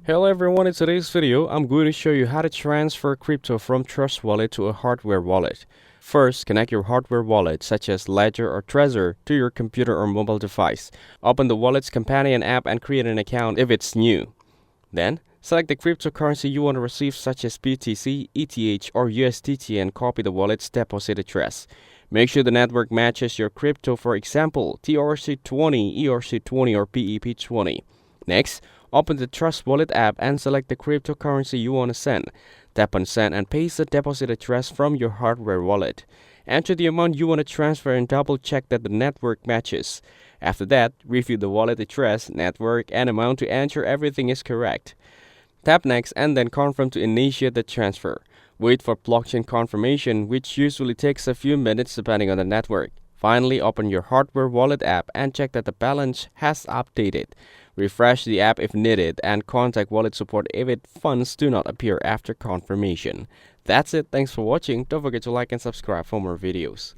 Hello everyone, in today's video, I'm going to show you how to transfer crypto from Trust Wallet to a hardware wallet. First, connect your hardware wallet, such as Ledger or Trezor, to your computer or mobile device. Open the wallet's companion app and create an account if it's new. Then, select the cryptocurrency you want to receive, such as BTC, ETH, or USDT, and copy the wallet's deposit address. Make sure the network matches your crypto, for example, TRC20, ERC20, or PEP20. Next, open the Trust Wallet app and select the cryptocurrency you want to send. Tap on Send and paste the deposit address from your hardware wallet. Enter the amount you want to transfer and double check that the network matches. After that, review the wallet address, network, and amount to ensure everything is correct. Tap Next and then confirm to initiate the transfer. Wait for blockchain confirmation, which usually takes a few minutes depending on the network. Finally, open your hardware wallet app and check that the balance has updated. Refresh the app if needed and contact wallet support if funds do not appear after confirmation. That's it. Thanks for watching. Don't forget to like and subscribe for more videos.